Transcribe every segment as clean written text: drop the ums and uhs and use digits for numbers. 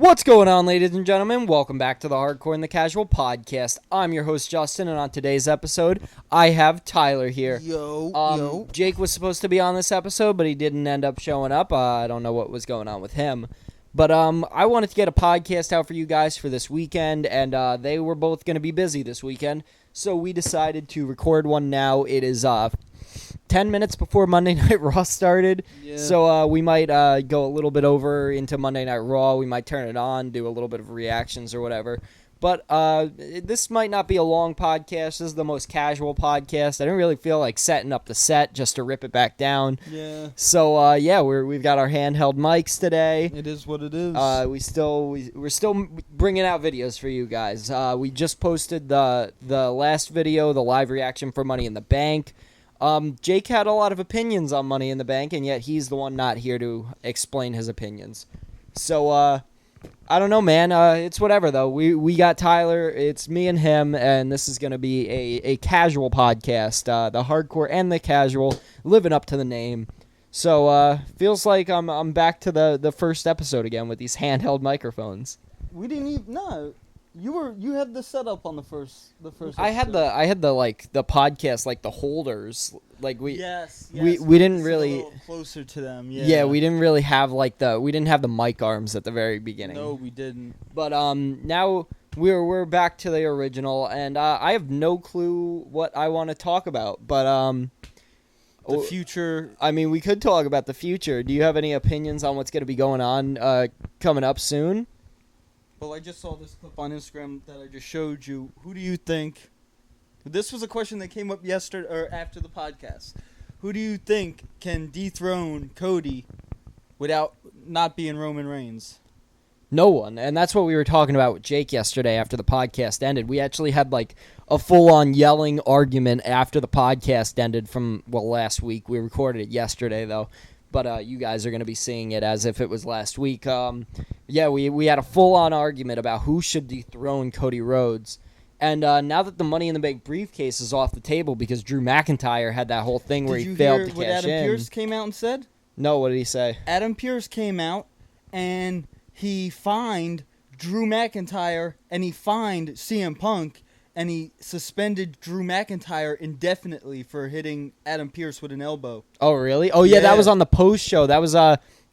What's going on, ladies and gentlemen? Welcome back to the Hardcore and the Casual podcast. I'm your host, Justin, and on today's episode, I have Tyler here. Yo. Jake was supposed to be on this episode, but he didn't end up showing up. I don't know what was going on with him. But I wanted to get a podcast out for you guys for this weekend, and they were both going to be busy this weekend, so we decided to record one now. It is 10 minutes before Monday Night Raw started, so we might go a little bit over into Monday Night Raw. We might turn it on, do a little bit of reactions or whatever. But this might not be a long podcast. This is the most casual podcast. I didn't really feel like setting up the set just to rip it back down. Yeah. So, we've got our handheld mics today. It is what it is. We're still bringing out videos for you guys. We just posted the last video, the live reaction for Money in the Bank. Jake had a lot of opinions on Money in the Bank, and yet he's the one not here to explain his opinions. So, I don't know, man. It's whatever, though. We got Tyler. It's me and him, and this is going to be a casual podcast. The hardcore and the casual, living up to the name. So, feels like I'm back to the first episode again with these handheld microphones. We didn't even you had the setup on the first episode. I had the podcast, like the holders, like we Yes. we didn't really a little closer to them. Yeah, we didn't really have we didn't have the mic arms at the very beginning. No, we didn't. But now we're back to the original, and I have no clue what I want to talk about. But the future. I mean, we could talk about the future. Do you have any opinions on what's going to be going on coming up soon? Well, I just saw this clip on Instagram that I just showed you. Who do you think? This was a question that came up yesterday or after the podcast. Who do you think can dethrone Cody without not being Roman Reigns? No one, and that's what we were talking about with Jake yesterday after the podcast ended. We actually had like a full-on yelling argument after the podcast ended from last week. We recorded it yesterday though. But you guys are going to be seeing it as if it was last week. We had a full-on argument about who should dethrone Cody Rhodes. And now that the Money in the Bank briefcase is off the table because Drew McIntyre had that whole thing where he failed to cash in. Did you hear what Adam Pearce came out and said? No, what did he say? Adam Pearce came out and he fined Drew McIntyre and he fined CM Punk. And he suspended Drew McIntyre indefinitely for hitting Adam Pearce with an elbow. Oh, really? Oh, yeah, that was on the post show. That was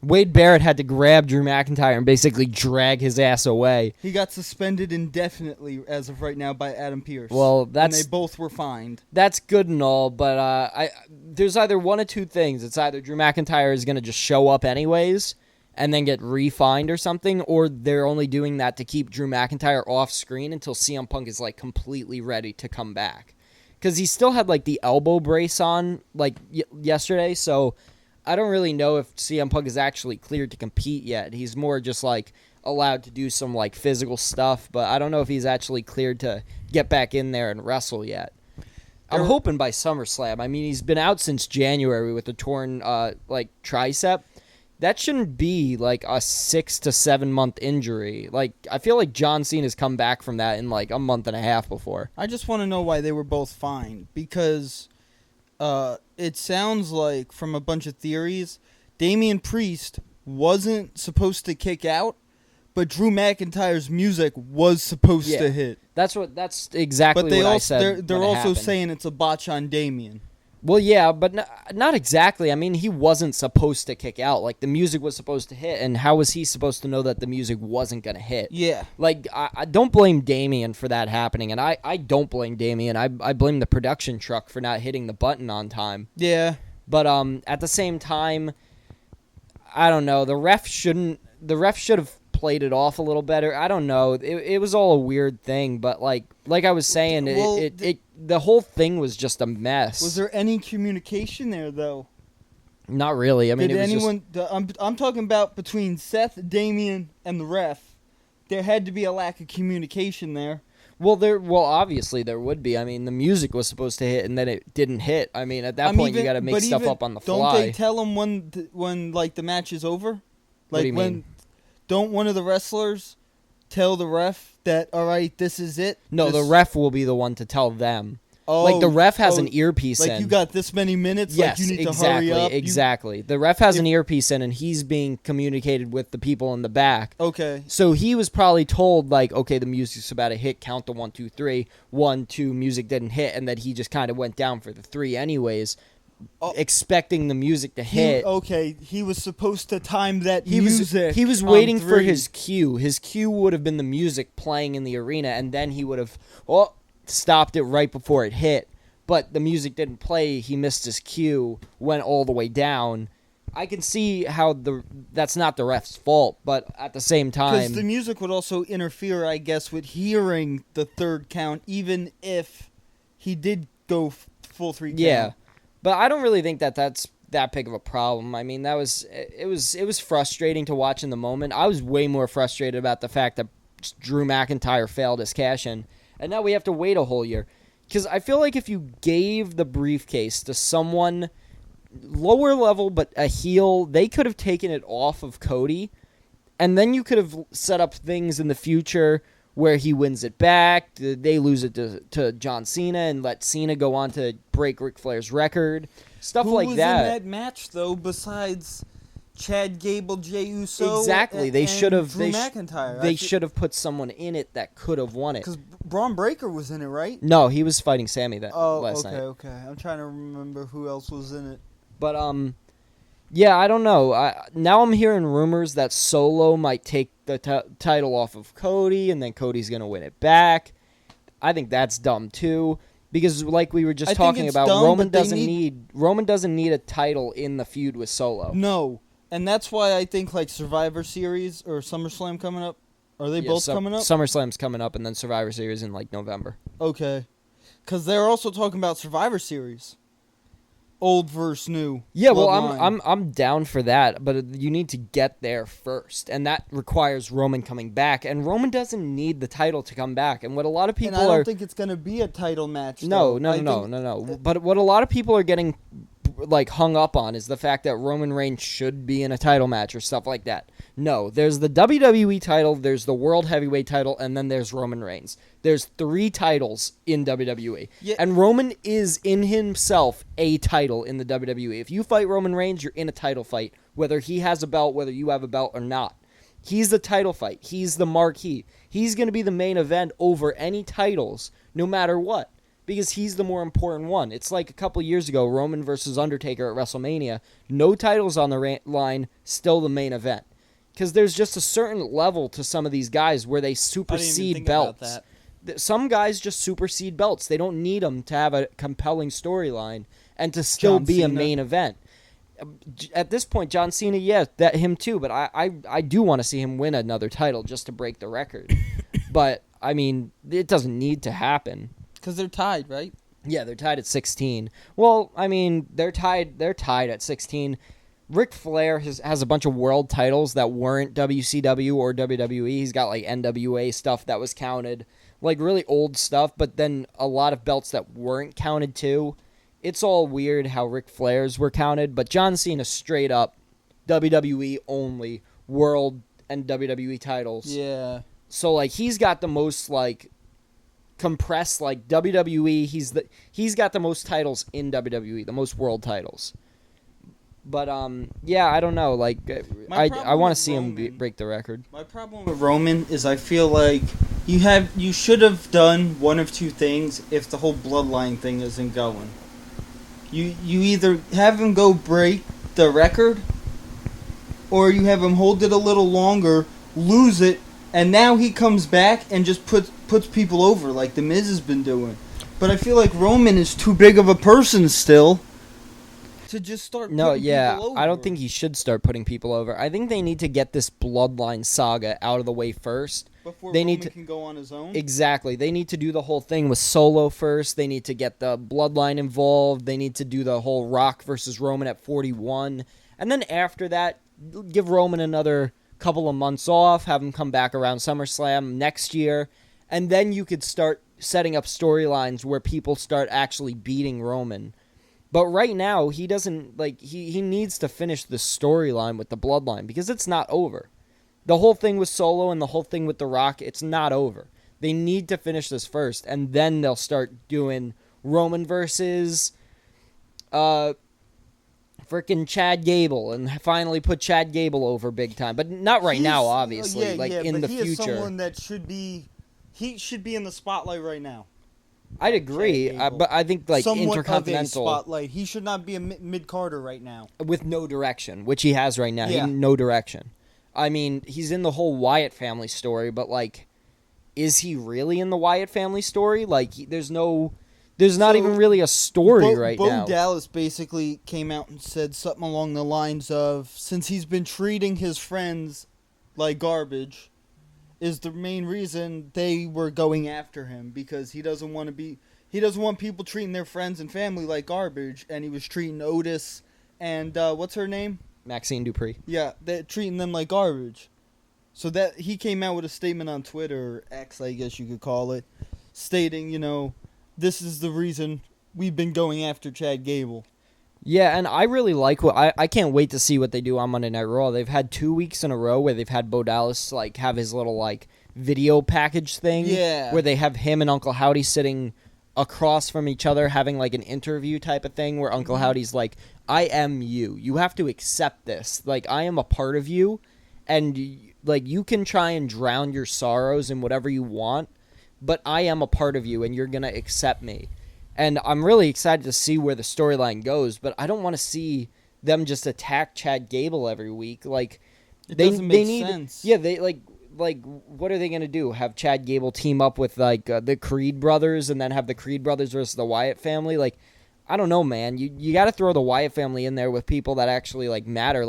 Wade Barrett had to grab Drew McIntyre and basically drag his ass away. He got suspended indefinitely as of right now by Adam Pearce. Well, and they both were fined. That's good and all, but there's either one of two things. It's either Drew McIntyre is going to just show up anyways and then get refined or something, or they're only doing that to keep Drew McIntyre off screen until CM Punk is, like, completely ready to come back. Because he still had, like, the elbow brace on, like, yesterday, so I don't really know if CM Punk is actually cleared to compete yet. He's more just, like, allowed to do some, like, physical stuff, but I don't know if he's actually cleared to get back in there and wrestle yet. I'm hoping by SummerSlam. I mean, he's been out since January with a torn, tricep. That shouldn't be, like, a 6 to 7 month injury. Like, I feel like John Cena's come back from that in, like, a month and a half before. I just want to know why they were both fined. Because it sounds like, from a bunch of theories, Damian Priest wasn't supposed to kick out, but Drew McIntyre's music was supposed to hit. That's exactly what I said. They're also saying it's a botch on Damian. Well, yeah, but not exactly. I mean, he wasn't supposed to kick out. Like, the music was supposed to hit, and how was he supposed to know that the music wasn't going to hit? Yeah. Like, I don't blame Damian for that happening, and I don't blame Damian. I blame the production truck for not hitting the button on time. Yeah. But at the same time, I don't know. The ref should have played it off a little better. I don't know. It was all a weird thing, but like I was saying, the whole thing was just a mess. Was there any communication there though? Not really. I mean, I'm talking about between Seth, Damian, and the ref. There had to be a lack of communication there. Well, obviously there would be. I mean, the music was supposed to hit, and then it didn't hit. I mean, at that point, you got to make stuff up on the fly. Don't they tell them when like the match is over? Like, what do you mean? Don't one of the wrestlers tell the ref that, all right, this is it? No, the ref will be the one to tell them. Oh, like the ref has an earpiece in. Like you got this many minutes. Yes, like you need exactly, to hurry up. Exactly. The ref has an earpiece in, and he's being communicated with the people in the back. Okay. So he was probably told, like, okay, the music's about to hit. Count the 1, 2, 3. 1, 2, music didn't hit, and that he just kind of went down for the 3 anyways, expecting the music to hit. He was supposed to time that He music. he was waiting for his cue. His cue would have been the music playing in the arena, and then he would have stopped it right before it hit. But the music didn't play. He missed his cue, went all the way down. I can see how that's not the ref's fault, but at the same time, because the music would also interfere, I guess, with hearing the third count, even if he did go full 3 count. Yeah, but I don't really think that's that big of a problem. I mean, it was frustrating to watch in the moment. I was way more frustrated about the fact that Drew McIntyre failed his cash-in, and now we have to wait a whole year. Because I feel like if you gave the briefcase to someone lower level but a heel, they could have taken it off of Cody, and then you could have set up things in the future where he wins it back, they lose it to John Cena, and let Cena go on to break Ric Flair's record, stuff like that. Who was in that match, though, besides Chad Gable, Jey Uso? Exactly. They should have. Drew McIntyre. They should have put someone in it that could have won it. Because Braun Breaker was in it, right? No, he was fighting Sammy last night. Okay. I'm trying to remember who else was in it. But yeah, I don't know. Now I'm hearing rumors that Solo might take the title off of Cody, and then Cody's gonna win it back. I think that's dumb too. Because, like we were just talking about, Roman doesn't need a title in the feud with Solo. No. And that's why I think, like, Survivor Series or SummerSlam coming up. Are they both coming up? SummerSlam's coming up, and then Survivor Series in, like, November. Okay. Because they're also talking about Survivor Series. Old versus new. Yeah, well, I'm down for that, but you need to get there first, and that requires Roman coming back, and Roman doesn't need the title to come back. And what a lot of people I don't think it's going to be a title match. No. But what a lot of people are getting like hung up on is the fact that Roman Reigns should be in a title match or stuff like that. No, there's the WWE title, there's the World Heavyweight title, and then there's Roman Reigns. There's 3 titles in WWE. Yeah. And Roman is in himself a title in the WWE. If you fight Roman Reigns, you're in a title fight, whether he has a belt, whether you have a belt or not. He's the title fight. He's the marquee. He's going to be the main event over any titles, no matter what. Because he's the more important one. It's like a couple years ago, Roman versus Undertaker at WrestleMania. No titles on the line, still the main event. Because there's just a certain level to some of these guys where they supersede belts. Some guys just supersede belts. They don't need them to have a compelling storyline and to still be a main event. At this point, John Cena, him too. But I do want to see him win another title just to break the record. But, I mean, it doesn't need to happen. Because they're tied, right? Yeah, they're tied at 16. Well, I mean, they're tied at 16. Ric Flair has a bunch of world titles that weren't WCW or WWE. He's got, like, NWA stuff that was counted. Like, really old stuff, but then a lot of belts that weren't counted, too. It's all weird how Ric Flair's were counted, but John Cena straight up WWE only world and WWE titles. Yeah. So, like, he's got the most, like, compressed, like, WWE, he's got the most titles in WWE, the most world titles. But yeah, I don't know, like, I want to see him break the record. My problem with Roman is I feel like you should have done one of two things if the whole bloodline thing isn't going. You either have him go break the record, or you have him hold it a little longer, lose it, and now he comes back and just puts people over like The Miz has been doing. But I feel like Roman is too big of a person still to just start putting people over. I don't think he should start putting people over. I think they need to get this bloodline saga out of the way first. Before Roman can go on his own? Exactly. They need to do the whole thing with Solo first. They need to get the bloodline involved. They need to do the whole Rock versus Roman at 41. And then after that, give Roman another couple of months off, have him come back around SummerSlam next year, and then you could start setting up storylines where people start actually beating Roman. But right now, he doesn't, like, he needs to finish the storyline with the bloodline, because it's not over. The whole thing with Solo and the whole thing with The Rock, it's not over. They need to finish this first, and then they'll start doing Roman versus freaking Chad Gable, and finally put Chad Gable over big time. But not right now, obviously. In the he future. is someone that should be in the spotlight right now. I'd agree, but I think somewhat Intercontinental of a spotlight. He should not be a mid-carder right now with no direction, which he has right now. Yeah. No direction. I mean, he's in the whole Wyatt family story, but is he really in the Wyatt family story? There's not even really a story right now. Bo Dallas basically came out and said something along the lines of, since he's been treating his friends like garbage, is the main reason they were going after him, because he doesn't want people treating their friends and family like garbage, and he was treating Otis and what's her name? Maxine Dupree. Yeah, they're treating them like garbage. So that he came out with a statement on Twitter, or X, I guess you could call it, stating, this is the reason we've been going after Chad Gable. Yeah, and I really like I can't wait to see what they do on Monday Night Raw. They've had 2 weeks in a row where they've had Bo Dallas have his little video package thing. Yeah. Where they have him and Uncle Howdy sitting across from each other having an interview type of thing where Uncle Howdy's like, I am you. You have to accept this. I am a part of you, and you can try and drown your sorrows in whatever you want, but I am a part of you, and you're going to accept me. And I'm really excited to see where the storyline goes, but I don't want to see them just attack Chad Gable every week. It doesn't make sense. Yeah, they what are they going to do? Have Chad Gable team up with the Creed brothers and then have the Creed brothers versus the Wyatt family? I don't know, man. You got to throw the Wyatt family in there with people that actually matter.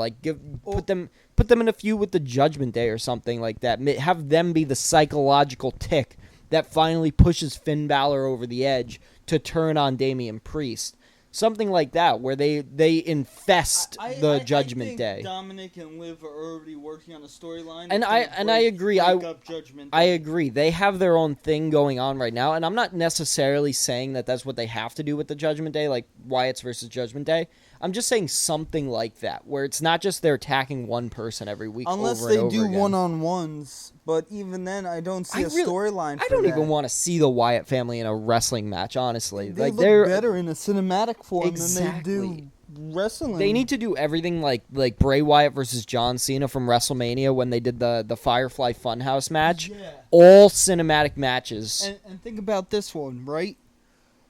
Put them in a feud with the Judgment Day or something like that. Have them be the psychological tick that finally pushes Finn Balor over the edge to turn on Damian Priest. Something like that, where they infest the Judgment Day. Dominic and Liv are already working on a storyline. And I agree. I agree. They have their own thing going on right now, and I'm not necessarily saying that that's what they have to do with the Judgment Day, like Wyatt's versus Judgment Day. I'm just saying something like that, where it's not just they're attacking one person every week. Unless over and they over do again. One-on-ones, but even then, I don't see a storyline for I don't that. even want to see the Wyatt family in a wrestling match, honestly. They look better in a cinematic form than they do wrestling. They need to do everything like Bray Wyatt versus John Cena from WrestleMania when they did the Firefly Funhouse match. Yeah. All cinematic matches. And think about this one, right?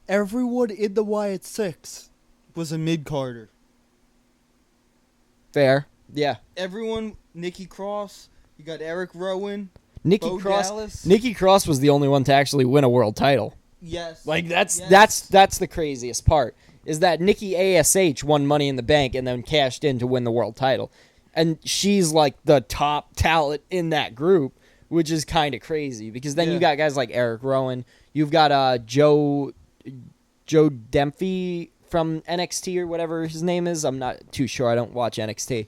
Everyone in the Wyatt Six was a mid-carder. Fair. Yeah. Everyone, Nikki Cross, you got Eric Rowan, Nikki Bo Cross. Dallas. Nikki Cross was the only one to actually win a world title. Yes. That's the craziest part, is that Nikki ASH won Money in the Bank and then cashed in to win the world title. And she's the top talent in that group, which is kind of crazy, because then you got guys like Eric Rowan, you've got Joe Dempsey from NXT or whatever his name is. I'm not too sure. I don't watch NXT.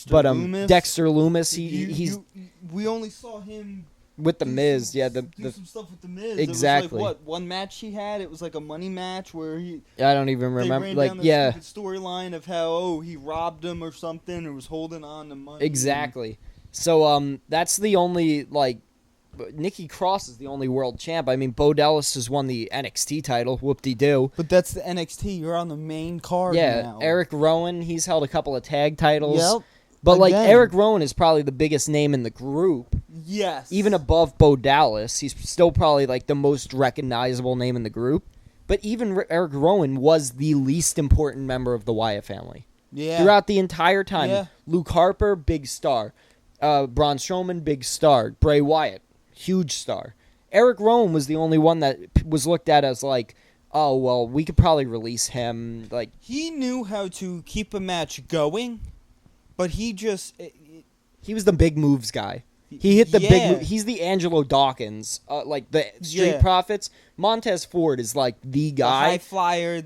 Loomis. Dexter Loomis. We only saw him with the Miz. Yeah, do some stuff with the Miz. Exactly. It was one match he had. It was a money match where he. I don't even remember. They ran down the stupid storyline of how he robbed him or something or was holding on to money. Exactly. So that's the only Nikki Cross is the only world champ. I mean, Bo Dallas has won the NXT title. Whoop-de-doo. But that's the NXT. You're on the main card now. Eric Rowan, he's held a couple of tag titles. Yep. But, Eric Rowan is probably the biggest name in the group. Yes. Even above Bo Dallas. He's still probably, the most recognizable name in the group. But even Eric Rowan was the least important member of the Wyatt family. Yeah. Throughout the entire time. Yeah. Luke Harper, big star. Braun Strowman, big star. Bray Wyatt, huge star. Eric Rowan was the only one that was looked at as oh, well, we could probably release him. He knew how to keep a match going, but he was the big moves guy. He hit the big move. He's the Angelo Dawkins, the Street Profits. Montez Ford is the guy. The high flyer,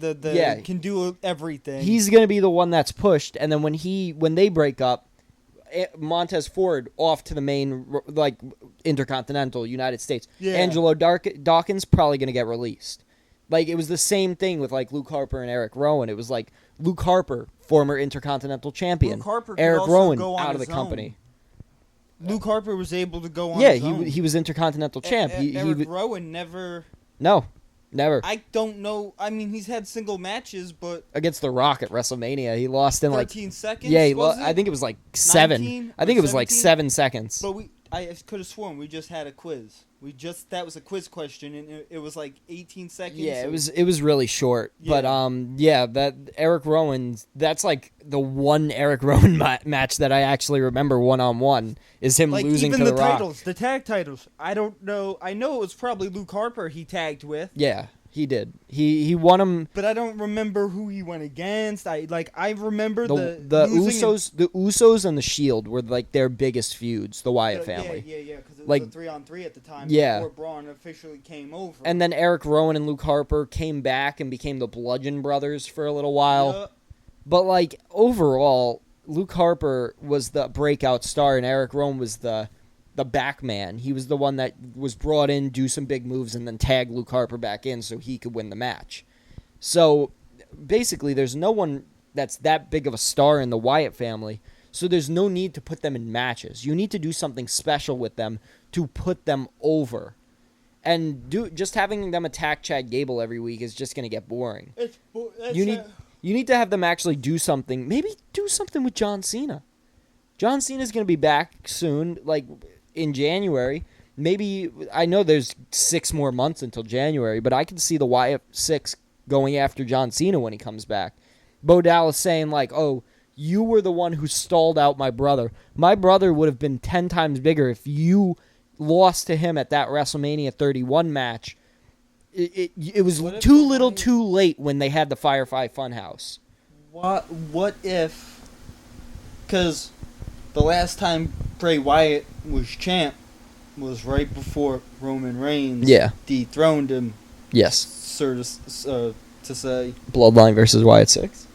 can do everything. He's going to be the one that's pushed, and then when they break up, Montez Ford off to the main Intercontinental United States. Yeah. Angelo Dawkins probably going to get released. It was the same thing with Luke Harper and Eric Rowan. It was Luke Harper, former Intercontinental Champion. Luke Harper Eric Rowan out of the company. Luke Harper was able to go on his own. He was Intercontinental champ. Eric Rowan never. No. Never. I don't know. I mean, he's had single matches, but Against The Rock at WrestleMania, he lost in 13 seconds. Yeah, I I think it was like 7. I think it was like 7 seconds. But I could have sworn we just had a quiz. That was a quiz question, and it was like 18 seconds. Yeah, it was really short. Yeah. But that Eric Rowan, that's like the one Eric Rowan match that I actually remember 1-on-1 is him losing to The Rock. Titles, the tag titles. I don't know. I know it was probably Luke Harper he tagged with. Yeah. He did. He won him, but I don't remember who he went against. I remember the Usos. The Usos and the Shield were like their biggest feuds. The Wyatt family. Yeah. Because it was like, a 3-on-3 at the time. Yeah. Before Braun officially came over. And then Eric Rowan and Luke Harper came back and became the Bludgeon Brothers for a little while. Yeah. But like overall, Luke Harper was the breakout star, and Eric Rowan was the back man. He was the one that was brought in, do some big moves, and then tag Luke Harper back in so he could win the match. So basically, there's no one that's that big of a star in the Wyatt family, so there's no need to put them in matches. You need to do something special with them to put them over. And just having them attack Chad Gable every week is just going to get boring. You need to have them actually do something. Maybe do something with John Cena. John Cena's going to be back soon, like in January. Maybe, I know there's 6 more months until January, but I can see the Wyatt 6 going after John Cena when he comes back. Bo Dallas saying like, oh, you were the one who stalled out my brother. My brother would have been 10 times bigger if you lost to him at that WrestleMania 31 match. It was too little too late when they had the Firefly Funhouse. What if, because the last time Bray Wyatt was champ was right before Roman Reigns dethroned him. Yes. So to say. Bloodline versus Wyatt 6.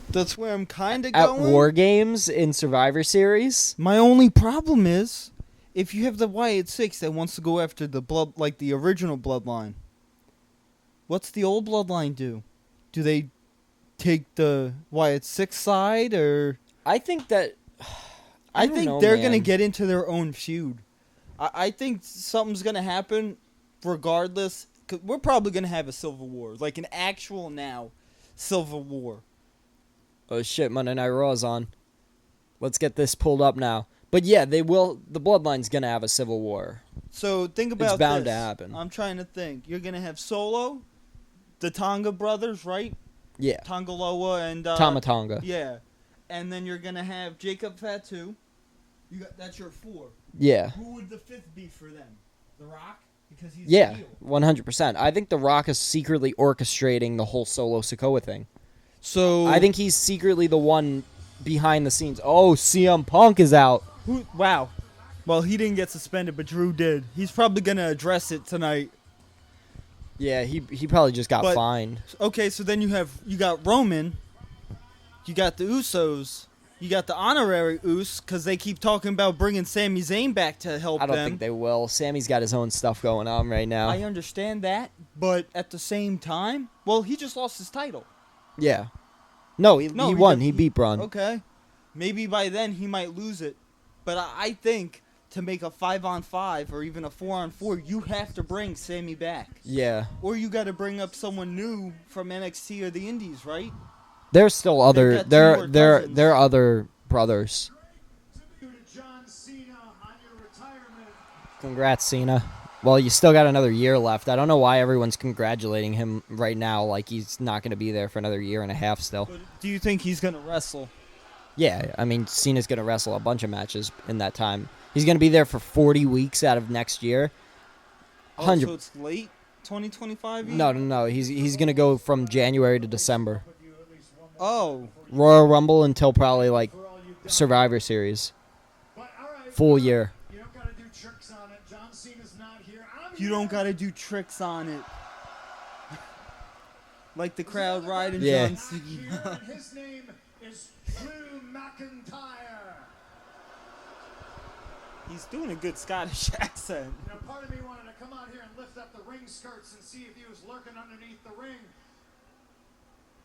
That's where I'm kind of going. At War Games in Survivor Series. My only problem is, if you have the Wyatt 6 that wants to go after the the original Bloodline, what's the old Bloodline do? Do they take the Wyatt 6 side, or? I think that... I think they're going to get into their own feud. I think something's going to happen regardless. Cause we're probably going to have a Civil War. Like an actual Civil War. Oh shit, Monday Night Raw is on. Let's get this pulled up now. But yeah, they will. The Bloodline's going to have a Civil War. So think about this. It's bound to happen. I'm trying to think. You're going to have Solo, the Tonga brothers, right? Yeah. Tongaloa and... Tama Tonga. Yeah. And then you're going to have Jacob Fatu. That's your 4. Yeah. Who would the 5th be for them? The Rock? Because he's 100%. I think The Rock is secretly orchestrating the whole Solo Sikoa thing. So I think he's secretly the one behind the scenes. Oh, CM Punk is out. Wow. Well, he didn't get suspended, but Drew did. He's probably going to address it tonight. Yeah, he probably just got fined. Okay, so then you got Roman, you got the Usos, you got the honorary Us, because they keep talking about bringing Sami Zayn back to help them. I don't think they will. Sammy's got his own stuff going on right now. I understand that, but at the same time, well, he just lost his title. Yeah. No, he won. He beat Braun. Okay. Maybe by then he might lose it. But I think to make a 5-on-5 or even a 4-on-4, you have to bring Sammy back. Yeah. Or you got to bring up someone new from NXT or the Indies, right? There's still other there are other brothers. Congrats, Cena. Well, you still got another year left. I don't know why everyone's congratulating him right now like he's not going to be there for another year and a half still. But do you think he's going to wrestle? Yeah, I mean, Cena's going to wrestle a bunch of matches in that time. He's going to be there for 40 weeks out of next year. So it's late 2025? No. He's going to go from January to December. Oh. Royal Rumble until probably, like, Survivor Series. Full year. You don't got to do tricks on it. John Cena's not here. You don't got to do tricks on it. Like the crowd riding John Cena. His name is Drew McIntyre. He's doing a good Scottish accent. Now, part of me wanted to come out here and lift up the ring skirts and see if he was lurking underneath the ring.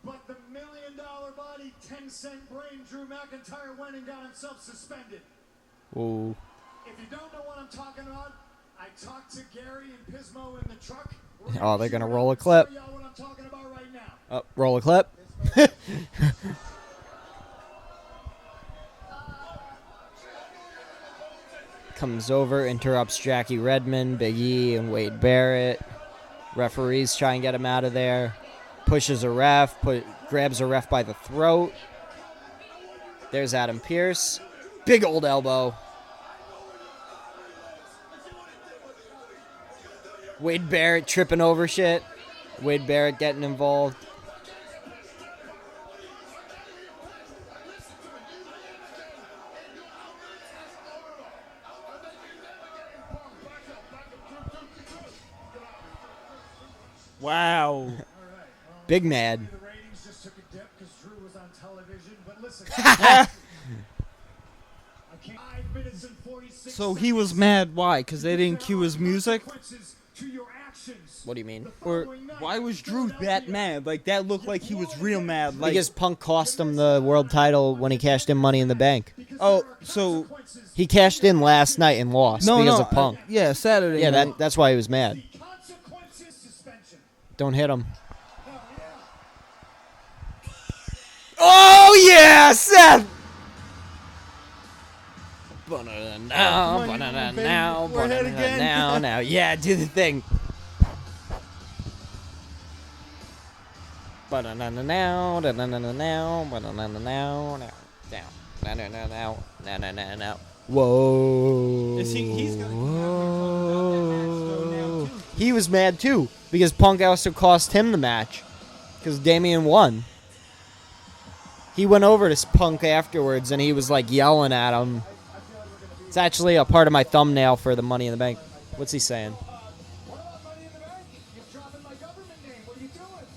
But the $1 million body, 10-cent brain, Drew McIntyre went and got himself suspended. Ooh. If you don't know what I'm talking about, I talked to Gary and Pismo in the truck. Oh, they're going to roll a clip. Show y'all what I'm talking about right now. Oh, roll a clip. Comes over, interrupts Jackie Redmond, Big E, and Wade Barrett. Referees try and get him out of there. Pushes a ref, grabs a ref by the throat. There's Adam Pearce. Big old elbow. Wade Barrett tripping over shit. Wade Barrett getting involved. Wow. Big mad. The ratings just took a dip because Drew was on television. But listen, I can't. 5 minutes and 46 So he was mad. Why? Because they didn't cue his music? consequences to your actions. What do you mean? Or why was Drew that mad? Like, that looked like he was real mad. Like, Because Punk cost him the world title when he cashed in Money in the Bank. oh, so He cashed in last night and lost because of Punk. Yeah, Saturday. Yeah, night. that's why he was mad. The consequences suspension. Don't hit him. Hell yeah. Oh, yeah, Seth! Now, Come on, baby. We're ahead again. now. Yeah, do the thing. Now. Whoa. Is he's gonna come out here talking about that match though now too. He was mad too because Punk also cost him the match because Damian won. He went over to Punk afterwards and he was like yelling at him. It's actually a part of my thumbnail for the Money in the Bank. What's he saying? What about Money in the Bank? You're dropping my government name. What are you doing?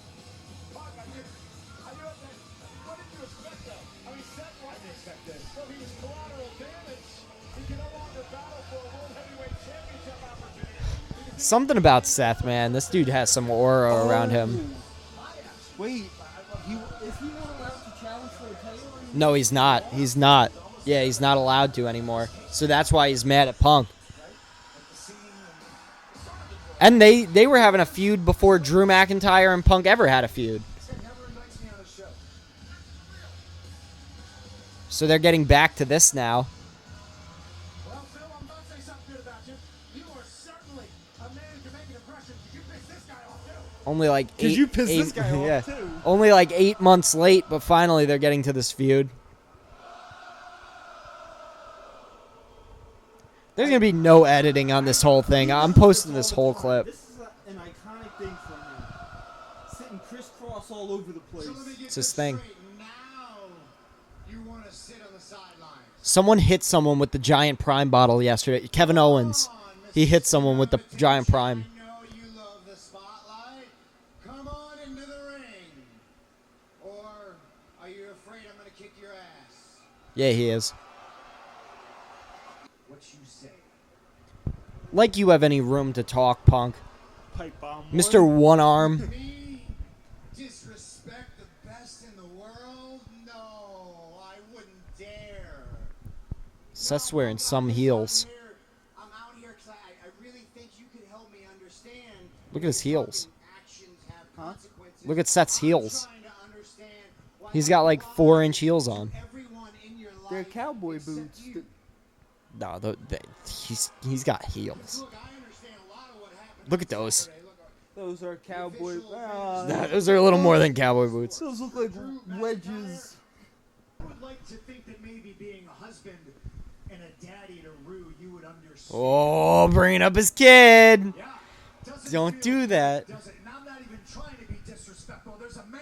Fuck, I knew that. What did you expect, though? I mean, Seth wasn't expect this. So he was collateral damage. He can no longer battle for a World Heavyweight Championship opportunity. Something about Seth, man. This dude has some aura around him. Wait, is he not allowed to challenge for a title? No, he's not. He's not. Yeah, he's not allowed to anymore. So that's why he's mad at Punk. And they were having a feud before Drew McIntyre and Punk ever had a feud. Never invites me on the show. So they're getting back to this now. Well, Phil, I'm about to say something good about you. You are certainly a man who can make an impression. You pissed this guy off, too. Only like eight. Because you pissed this guy off, yeah. too. Only like 8 months late, but finally they're getting to this feud. There's going to be no editing on this whole thing. I'm posting this whole clip. This is an iconic thing for him. Sitting crisscross all over the place. So let me get It's his this thing. straight. Now you want to sit on the sidelines. Someone hit someone with the giant prime bottle yesterday. Kevin Owens. He hit someone with the giant prime. I know you love the spotlight. Come on into the ring. Or are you afraid I'm going to kick your ass? Yeah, he is. What you say? Like you have any room to talk, Punk. Pipe bomb. Mr. One Arm. Me disrespect the best in the world? No, I wouldn't dare. Seth's wearing some heels. I'm out here because I really think you could help me understand. Look at his heels. Actions have consequences. Look at Seth's heels. I'm trying to understand why He's got like 4-inch heels on. everyone in your life They're cowboy except boots. you. No, he's got heels. Look, I understand a lot of what happened. Look at those. Those are cowboy. Those are a little more than cowboy boots. Those look like wedges. I would like to think that maybe being a husband and a daddy to Rue, you would understand. Oh, bringing up his kid. Yeah. Doesn't Don't feel do good, that. does it? And I'm not even trying to be disrespectful. There's a man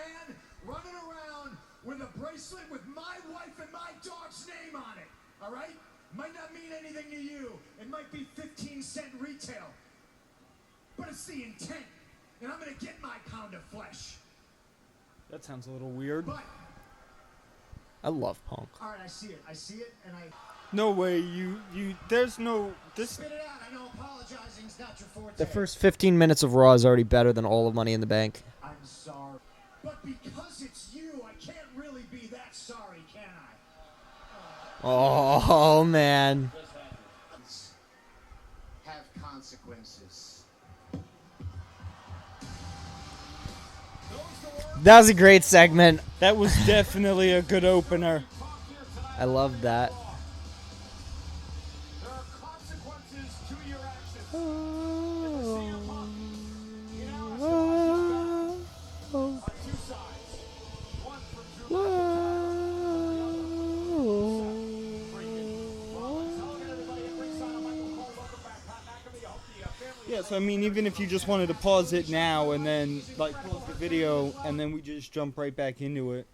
running around with a bracelet with my wife and my dog's name on it. All right? Might not mean anything to you. It might be 15-cent retail. But it's the intent. And I'm going to get my pound of flesh. That sounds a little weird. But, I love Punk. all right, I see it, and I No way. There's no. This. spit it out. I know apologizing's not your forte. The first 15 minutes of Raw is already better than all of Money in the Bank. I'm sorry. But because it's you, I can't really be that sorry, can I? Oh, man. Have consequences. That was a great segment. That was definitely a good opener. I love that. There are consequences to your actions. CM Punk, you know, on two sides. One from Drew Yeah, so I mean, even if you just wanted to pause it now and then like pause the video and then we just jump right back into it.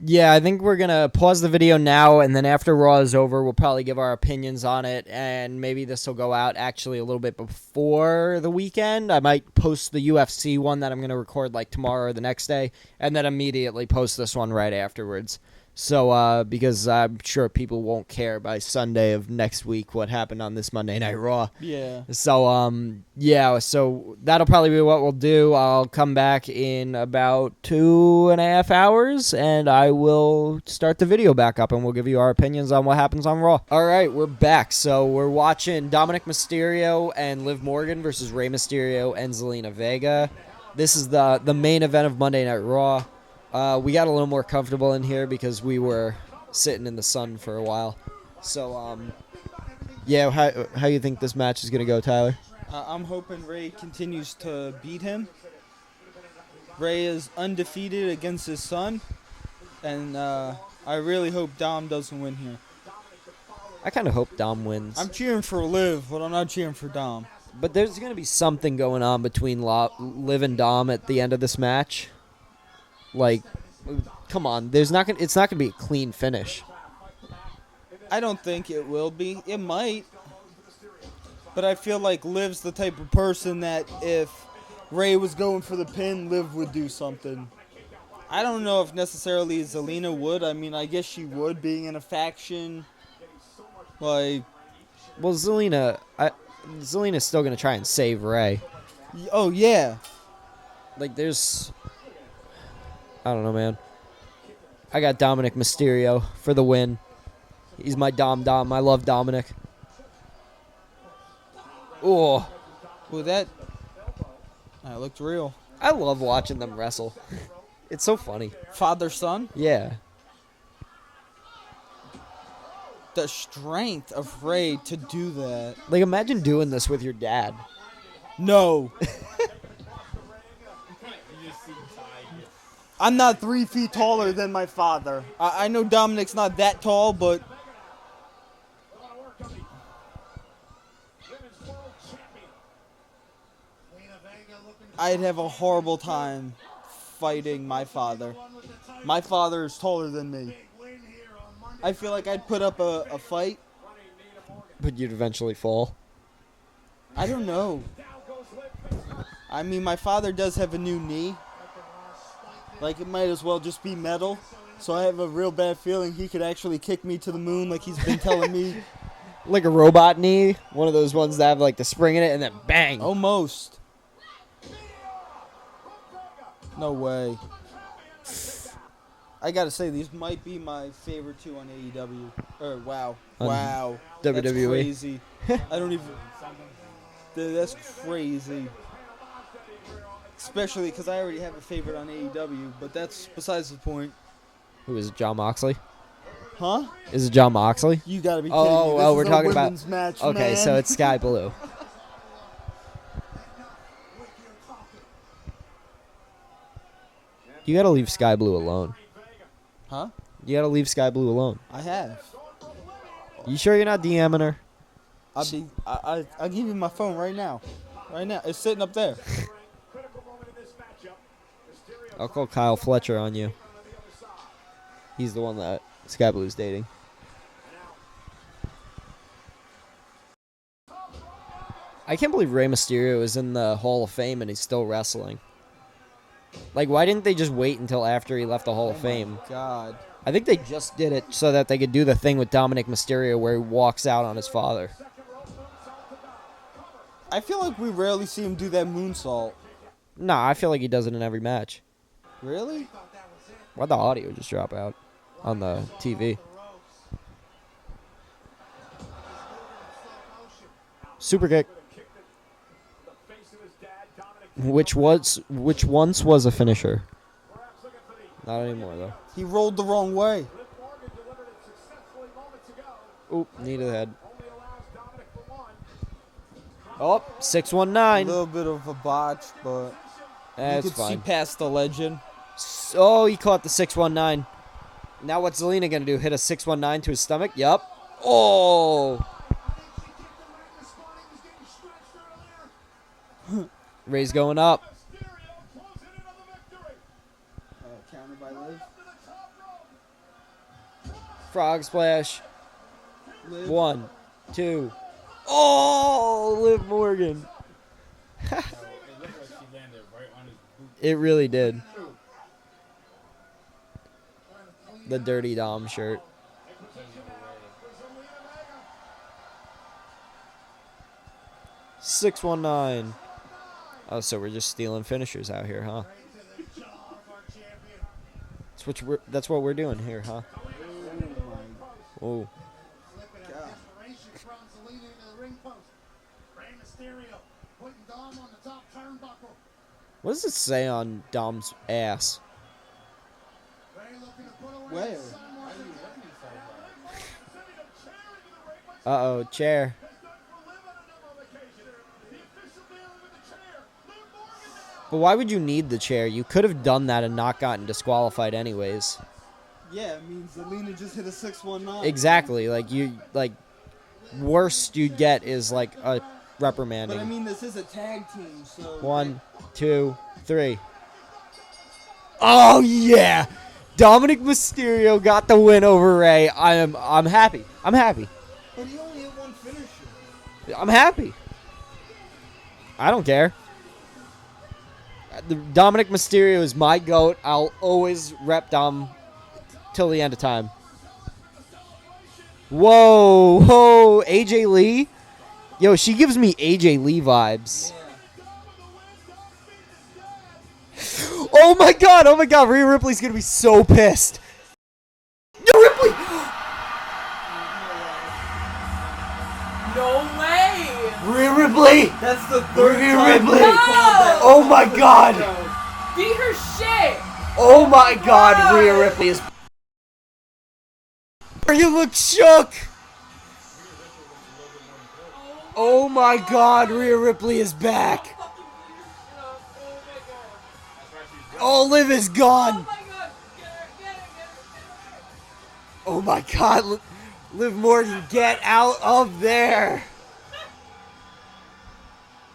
Yeah, I think we're going to pause the video now, and then after Raw is over, we'll probably give our opinions on it, and maybe this will go out actually a little bit before the weekend. I might post the UFC one that I'm going to record like tomorrow or the next day, and then immediately post this one right afterwards. So, because I'm sure people won't care by Sunday of next week what happened on this Monday Night Raw. Yeah. So, yeah, so that'll probably be what we'll do. I'll come back in about 2.5 hours, and I will start the video back up, and we'll give you our opinions on what happens on Raw. All right, we're back. So we're watching Dominic Mysterio and Liv Morgan versus Rey Mysterio and Zelina Vega. This is the main event of Monday Night Raw. We got a little more comfortable in here because we were sitting in the sun for a while. So, yeah, how you think this match is going to go, Tyler? I'm hoping Ray continues to beat him. Ray is undefeated against his son, and I really hope Dom doesn't win here. I kind of hope Dom wins. I'm cheering for Liv, but I'm not cheering for Dom. But there's going to be something going on between Liv and Dom at the end of this match. Like, come on, it's not gonna be a clean finish. I don't think it will be. It might. But I feel like Liv's the type of person that if Ray was going for the pin, Liv would do something. I don't know if necessarily Zelina would. I mean, I guess she would, being in a faction. Like, well, Zelina's still gonna try and save Ray. oh yeah. Like, I don't know, man. I got Dominic Mysterio for the win. He's my Dom. I love Dominic. Oh, That looked real. I love watching them wrestle. It's so funny. Father-son? Yeah. The strength of Ray to do that. Like, imagine doing this with your dad. No. I'm not 3 feet taller than my father. I know Dominic's not that tall, but I'd have a horrible time fighting my father. My father is taller than me. I feel like I'd put up a fight. But you'd eventually fall. I don't know. I mean, my father does have a new knee. Like, it might as well just be metal. So I have a real bad feeling he could actually kick me to the moon like he's been telling me. Like a robot knee? One of those ones that have, like, the spring in it and then bang! Almost. No way. I gotta say, these might be my favorite two on AEW. Or, wow. On Wow. WWE. That's crazy. I don't even... That's crazy. Especially because I already have a favorite on AEW, but that's besides the point. Who is it, John Moxley? Huh? Is it John Moxley? You gotta be kidding me. Oh, we're talking about... women's match, Okay, man. so it's Sky Blue. You gotta leave Sky Blue alone. Huh? You gotta leave Sky Blue alone. I have. You sure you're not DMing her? I'll give you my phone right now. Right now. It's sitting up there. I'll call Kyle Fletcher on you. He's the one that Sky Blue's dating. I can't believe Rey Mysterio is in the Hall of Fame and he's still wrestling. Like, why didn't they just wait until after he left the Hall of Fame? God. I think they just did it so that they could do the thing with Dominic Mysterio where he walks out on his father. I feel like we rarely see him do that moonsault. Nah, I feel like he does it in every match. Really? Why'd the audio just drop out on the TV? Super kick. Which once was a finisher. Not anymore, though. He rolled the wrong way. Oop, knee to the head. Only allows Dominic for one. Oh, A 619. little bit of a botch, but you That's could see fine. past the legend. Oh, he caught the 619. Now what's Zelina going to do? Hit a 619 to his stomach? Yup. Oh. Ray's going up. Counter by Liv. Frog splash. Liv. 1, 2. Oh, Liv Morgan. It really did. The Dirty Dom shirt. 619. Oh, so we're just stealing finishers out here, huh? That's what we're doing here, huh? Oh. What does it say on Dom's ass? Where? Uh-oh, chair. But why would you need the chair? You could have done that and not gotten disqualified anyways. Yeah, it means Zelina just hit a 619. Exactly. Worst you'd get is like a reprimanding. But I mean, this is a tag team, so. 1, 2, 3. Oh yeah, Dominic Mysterio got the win over Ray. I'm happy. I'm happy. But he only hit one finisher. I'm happy. I don't care. Dominic Mysterio is my GOAT. I'll always rep Dom till the end of time. Whoa, AJ Lee. Yo, she gives me AJ Lee vibes. Oh my god, Rhea Ripley's gonna be so pissed. No, Ripley! No way! Rhea Ripley! That's the third Rhea time Ripley! they called that. Oh my god! Beat her shit! Oh my god, Rhea Ripley is... You look shook! Oh my god, Rhea Ripley is back! Oh, Liv is gone! Oh my god, Liv Morgan, get out of there!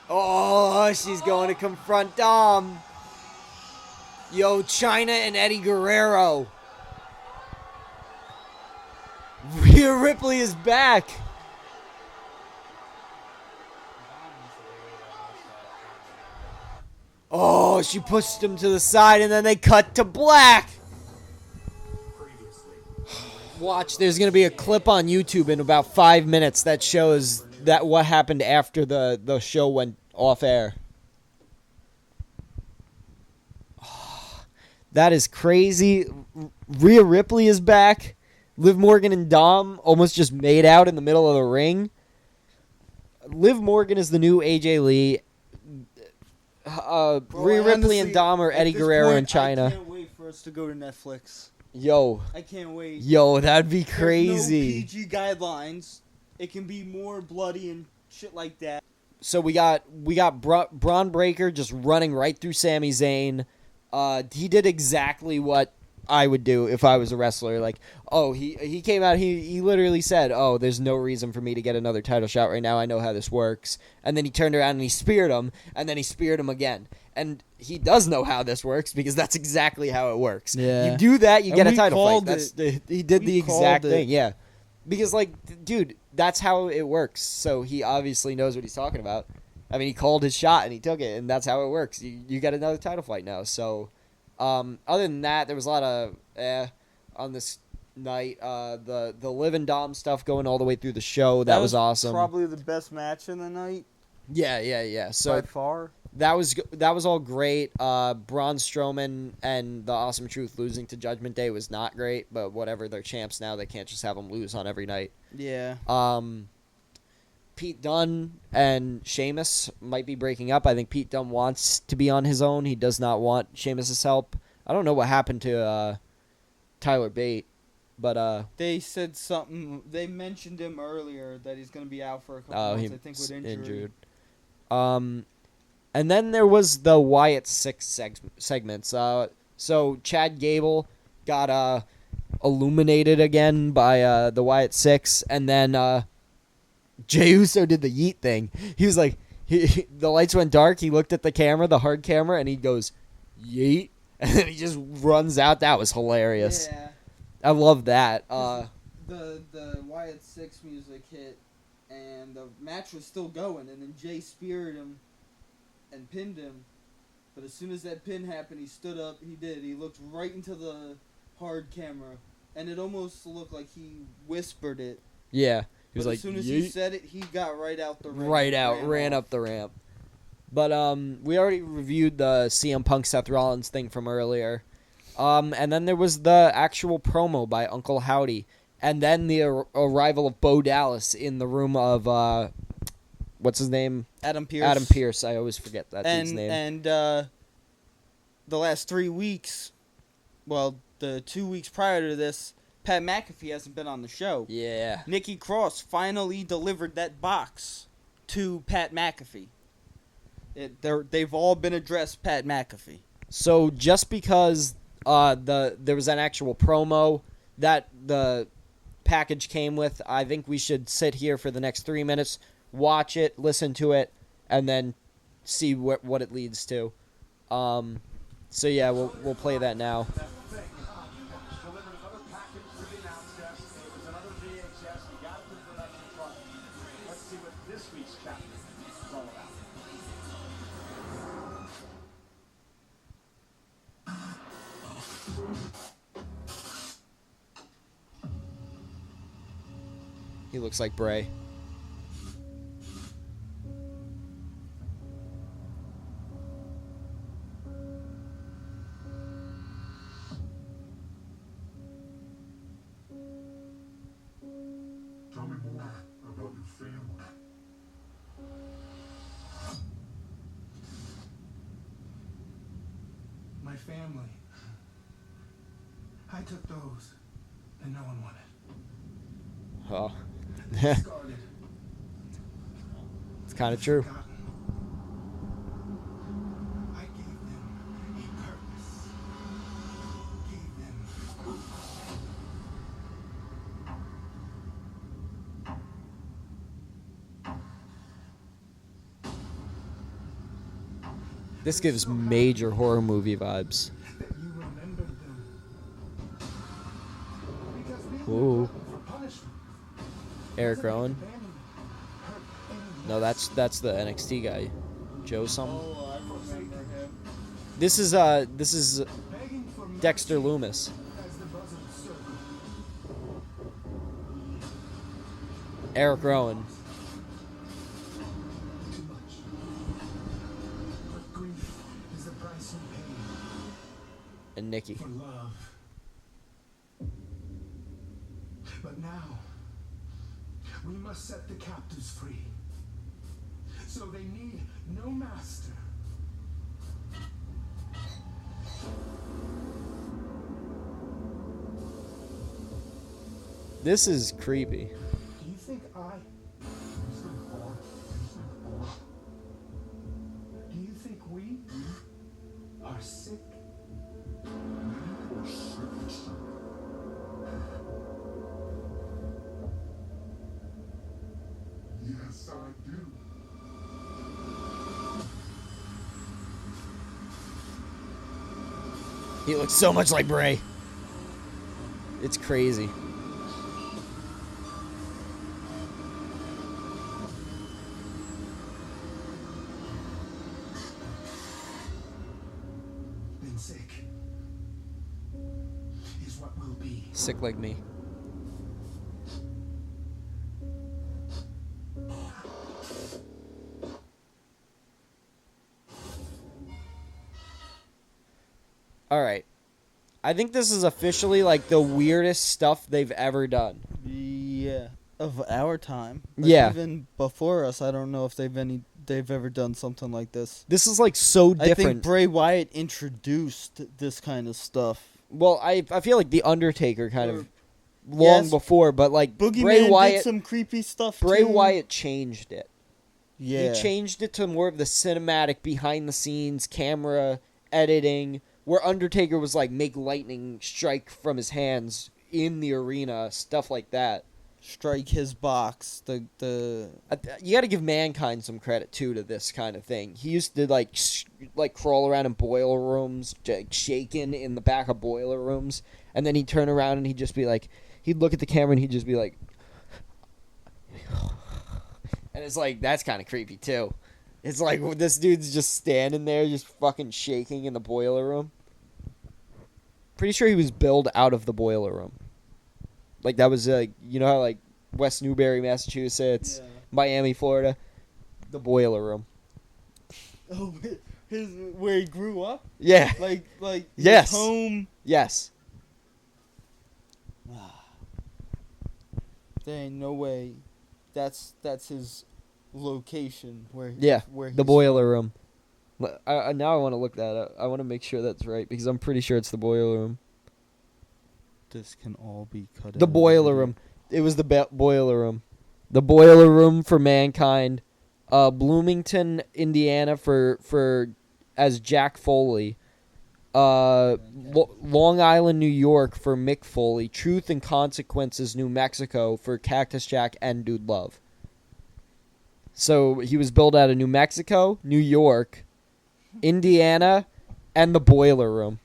Oh, she's going to confront Dom. Yo, Chyna and Eddie Guerrero. Rhea Ripley is back. Oh, she pushed him to the side, and then they cut to black. Watch, there's going to be a clip on YouTube in about 5 minutes that shows that what happened after the show went off air. Oh, that is crazy. Rhea Ripley is back. Liv Morgan and Dom almost just made out in the middle of the ring. Liv Morgan is the new AJ Lee. Rhea Ripley and Dom are Eddie Guerrero and Chyna. I can't wait for us to go to Netflix. Yo. I can't wait. Yo, that'd be There's crazy. no PG guidelines. It can be more bloody and shit like that. So we got Braun Breaker just running right through Sami Zayn. He did exactly what I would do if I was a wrestler. Like, oh, he came out, he literally said, oh, there's no reason for me to get another title shot right now. I know how this works. And then he turned around and he speared him, and then he speared him again. And he does know how this works because that's exactly how it works. Yeah. You do that, you And get a we title fight. called He did the exact called it. thing, yeah. Because, like, dude, that's how it works. So he obviously knows what he's talking about. I mean, he called his shot and he took it, and that's how it works. You got another title fight now. So, other than that, there was a lot of on this night. The Liv and Dom stuff going all the way through the show. That was awesome. Probably the best match in the night Yeah. So by far. that was all great. Braun Strowman and the Awesome Truth losing to Judgment Day was not great, but whatever. They're champs now. They can't just have them lose on every night. Yeah. Pete Dunne and Sheamus might be breaking up. I think Pete Dunne wants to be on his own. He does not want Sheamus' help. I don't know what happened to Tyler Bate, but They said something. They mentioned him earlier that he's going to be out for a couple months. I think with injury. injured. And then there was the Wyatt Six segments. So Chad Gable got illuminated again by the Wyatt Six, and then Jey Uso did the yeet thing. He was like, the lights went dark. He looked at the camera, the hard camera, and he goes, yeet, and then he just runs out. That was hilarious. Yeah. I love that. The Wyatt Six music hit, and the match was still going, and then Jay speared him and pinned him. But as soon as that pin happened, he stood up. He looked right into the hard camera, and it almost looked like he whispered it. Yeah. He was But like, as soon as yeet. he said it, he got right out the ring. Ran up the ramp. But we already reviewed the CM Punk Seth Rollins thing from earlier. And then there was the actual promo by Uncle Howdy. And then the arrival of Bo Dallas in the room of, what's his name? Adam Pearce. Adam Pearce. I always forget that dude's name. And the last 3 weeks, well, the 2 weeks prior to this, Pat McAfee hasn't been on the show. Yeah. Nikki Cross finally delivered that box to Pat McAfee. They've all been addressed Pat McAfee. So just because there was an actual promo that the package came with, I think we should sit here for the next 3 minutes, watch it, listen to it, and then see what it leads to. So yeah, we'll play that now. He looks like Bray. Tell me more about your family. My family. I took those that no one wanted. Oh. Discarded. It's kind of true. Forgotten. I gave them a purpose. Gave them This gives major horror movie vibes. that you remembered them. Because being Ooh. looking for punishment Eric doesn't make Rowan. abandonment hurt any No, less. that's the NXT guy. Joe something. Oh, I remember him. This is Begging for mercy Dexter Loomis. as the buzz of the circle. Eric Rowan. Too much. But grief is the price we pay And Nikki. for love. But now, we must set the captives free. So they need no master. This is creepy. Do you think do you think we are sick? Yes, I do. He looks so much like Bray. It's crazy. Been sick is what will be. Sick like me. All right. I think this is officially like the weirdest stuff they've ever done. Yeah, of our time. Yeah. Even before us, I don't know if they've they've ever done something like this. This is like so I think different. Bray Wyatt introduced this kind of stuff. Well, I feel like the Undertaker kind Or- of long Yes. before, but like Boogeyman Bray Wyatt, did some creepy stuff Bray too. Wyatt changed it. Yeah. He changed it to more of the cinematic, behind the scenes, camera editing, where Undertaker was like make lightning strike from his hands in the arena, stuff like that. Strike his box. The You got to give Mankind some credit too to this kind of thing. He used to like crawl around in boiler rooms, shaking in the back of boiler rooms, and then he'd turn around and he'd just be like, he'd look at the camera and he'd just be like, and it's like that's kind of creepy too. It's like this dude's just standing there, just fucking shaking in the boiler room. Pretty sure he was billed out of the boiler room. Like that was you know how like West Newbury, Massachusetts, Miami, Florida, the boiler room. Oh, where he grew up, Yeah. like Yes. his home. Yes. There ain't no way. That's his location where. Yeah. Where The he's boiler room. Now I want to look that up. I want to make sure that's right because I'm pretty sure it's the boiler room. This can all be cut. The out. boiler room. It was the boiler room. The boiler room for Mankind. Bloomington, Indiana for as Jack Foley. Long Island, New York for Mick Foley. Truth and Consequences, New Mexico for Cactus Jack and Dude Love. So he was billed out of New Mexico, New York, Indiana, and the boiler room.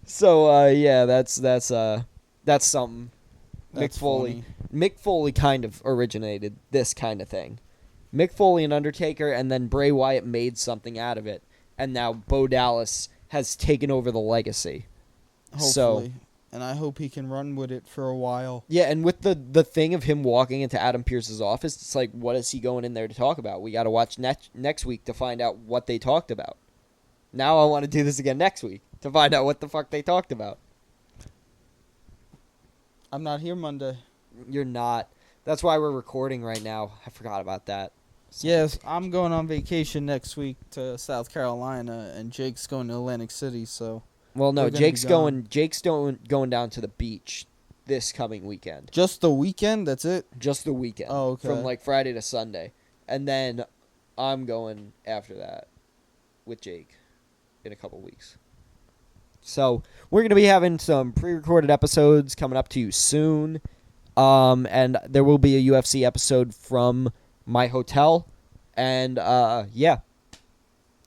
So yeah, that's something. That's Mick Foley. funny. Mick Foley kind of originated this kind of thing. Mick Foley and Undertaker, and then Bray Wyatt made something out of it, and now Bo Dallas has taken over the legacy. Hopefully, and I hope he can run with it for a while. Yeah, and with the thing of him walking into Adam Pearce's office, it's like, what is he going in there to talk about? We got to watch next week to find out what they talked about. Now I want to do this again next week to find out what the fuck they talked about. I'm not here Monday. You're not. That's why we're recording right now. I forgot about that. Yes, I'm going on vacation next week to South Carolina, and Jake's going to Atlantic City. So Well, no, We're gonna be Jake's gone. going down to the beach this coming weekend. just the weekend. That's it. Just the weekend. Oh, okay. From like Friday to Sunday. And then I'm going after that with Jake in a couple weeks. So we're going to be having some pre-recorded episodes coming up to you soon. And there will be a UFC episode from my hotel. And yeah.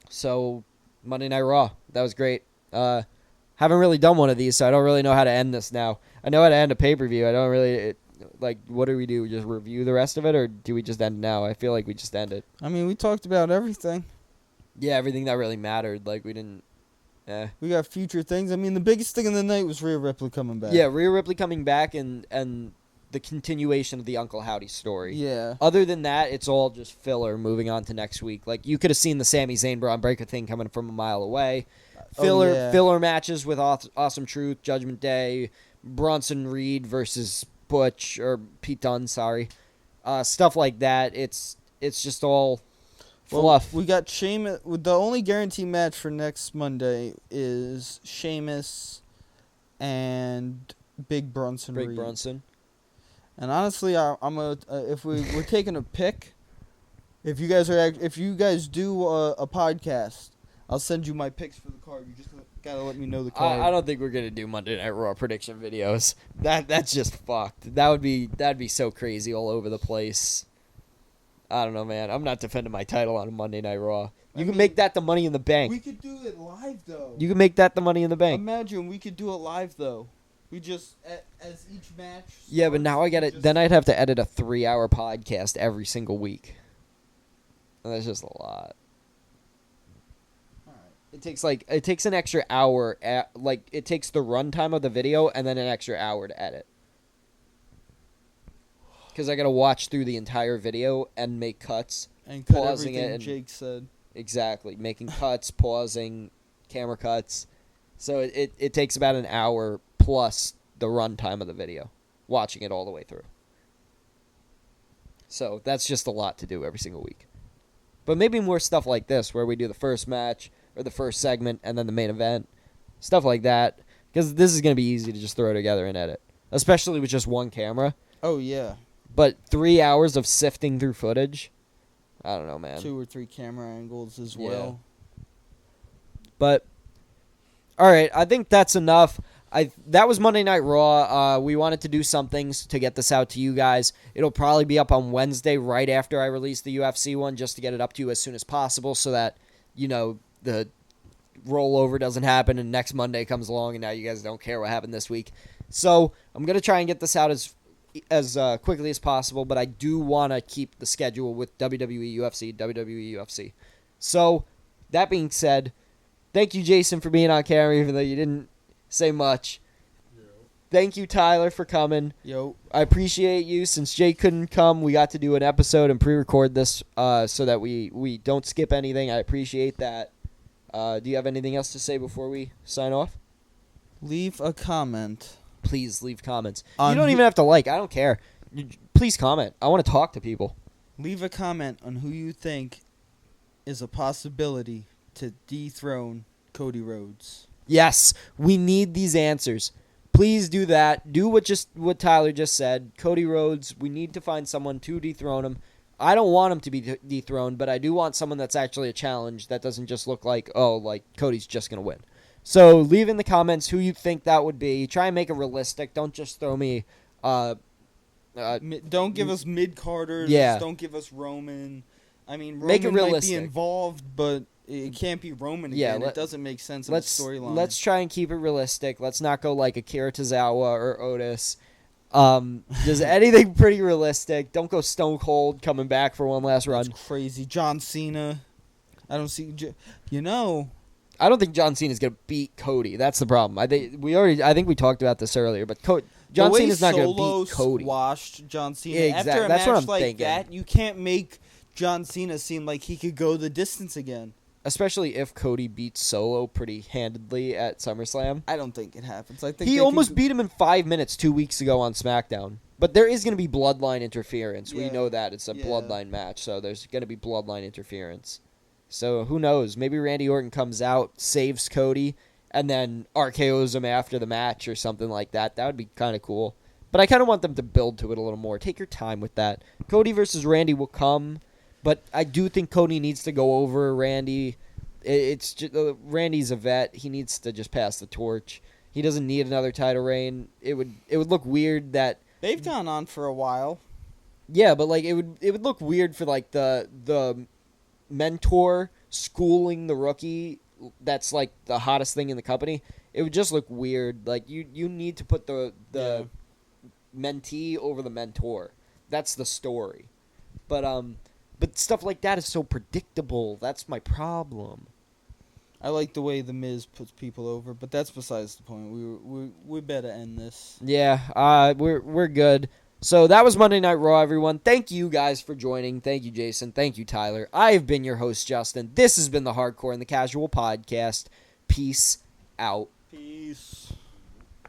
So Monday Night Raw. That was great. Haven't really done one of these, so I don't really know how to end this now. I know how to end a pay-per-view. I don't really... what do we do? Just review the rest of it, or do we just end now? I feel like we just end it. I mean, we talked about everything. Yeah, everything that really mattered. Like, we didn't... We got future things. I mean, the biggest thing of the night was Rhea Ripley coming back. Yeah, Rhea Ripley coming back and the continuation of the Uncle Howdy story. Yeah. Other than that, it's all just filler moving on to next week. Like, you could have seen the Sami Zayn Braun Breaker thing coming from a mile away. Filler matches with Awesome Truth, Judgment Day, Bronson Reed versus Butch, or Pete Dunne, sorry. Stuff like that. It's just all fluff. We got Sheamus. The only guaranteed match for next Monday is Sheamus and Big Bronson Big Reed. Bronson. And honestly, I'm a if we're taking a pick, if you guys do a podcast, I'll send you my picks for the card. You just gotta let me know the card. I don't think we're gonna do Monday Night Raw prediction videos. That's just fucked. That'd be so crazy all over the place. I don't know, man. I'm not defending my title on Monday Night Raw. You can make that the Money in the Bank. We could do it live though. You can make that the Money in the Bank. Imagine we could do it live though. We just as each match. Yeah, but now I gotta. Then I'd have to edit a 3-hour podcast every single week. And that's just a lot. It takes an extra hour. It takes the runtime of the video and then an extra hour to edit. Because I gotta watch through the entire video and make cuts, And cut pausing everything it and- Jake said. exactly, making cuts, pausing, camera cuts. So it takes about an hour plus the runtime of the video, watching it all the way through. So that's just a lot to do every single week. But maybe more stuff like this, where we do the first match or the first segment and then the main event. Stuff like that. Because this is going to be easy to just throw together and edit. Especially with just one camera. Oh, yeah. But 3 hours of sifting through footage? I don't know, man. 2 or 3 camera angles as well. But, alright, I think that's enough. That was Monday Night Raw. We wanted to do some things to get this out to you guys. It'll probably be up on Wednesday right after I release the UFC one, just to get it up to you as soon as possible so that, the rollover doesn't happen and next Monday comes along and now you guys don't care what happened this week. So I'm going to try and get this out as quickly as possible, but I do want to keep the schedule with WWE, UFC, WWE, UFC. So, that being said, thank you, Jason, for being on camera, even though you didn't say much. Yo. Thank you, Tyler, for coming. Yo. I appreciate you. Since Jay couldn't come, we got to do an episode and pre-record this so that we don't skip anything. I appreciate that. Do you have anything else to say before we sign off? Leave a comment. Please leave comments. You don't even have to like. I don't care. Please comment. I want to talk to people. Leave a comment on who you think is a possibility to dethrone Cody Rhodes. Yes, we need these answers. Please do that. Do what Tyler just said. Cody Rhodes, we need to find someone to dethrone him. I don't want him to be dethroned, but I do want someone that's actually a challenge that doesn't just look like Cody's just going to win. So leave in the comments who you think that would be. Try and make it realistic. Don't just throw me... don't give us mid-carders. Yeah. Don't give us Roman. I mean, Roman Make it might realistic. be involved, but it can't be Roman again. It doesn't make sense in the storyline. Let's try and keep it realistic. Let's not go like Akira Tozawa or Otis. Just anything pretty realistic. Don't go Stone Cold coming back for one last run. That's crazy. John Cena. I don't see... I don't think John Cena's gonna beat Cody. That's the problem. I think we talked about this earlier, but John Cena's not gonna beat Cody. Squashed John Cena. Yeah, exactly. After a That's match what I'm like thinking. that, you can't make John Cena seem like he could go the distance again. Especially if Cody beats Solo pretty handedly at SummerSlam. I don't think it happens. I think He almost beat him in 5 minutes 2 weeks ago on SmackDown. But there is going to be bloodline interference. We know that. It's a bloodline match, so there's going to be bloodline interference. So who knows? Maybe Randy Orton comes out, saves Cody, and then RKO's him after the match or something like that. That would be kind of cool. But I kind of want them to build to it a little more. Take your time with that. Cody versus Randy will come, but I do think Cody needs to go over Randy. It's just, Randy's a vet. He needs to just pass the torch. He doesn't need another title reign. It would look weird that they've gone on for a while. Yeah, but like it would look weird for like the mentor schooling the rookie. That's like the hottest thing in the company. It would just look weird. Like you need to put the mentee over the mentor. That's the story. But stuff like that is so predictable. That's my problem. I like the way The Miz puts people over, but that's besides the point. We better end this. Yeah, we're good. So that was Monday Night Raw, everyone. Thank you guys for joining. Thank you, Jason. Thank you, Tyler. I have been your host, Justin. This has been the Hardcore and the Casual Podcast. Peace out. Peace.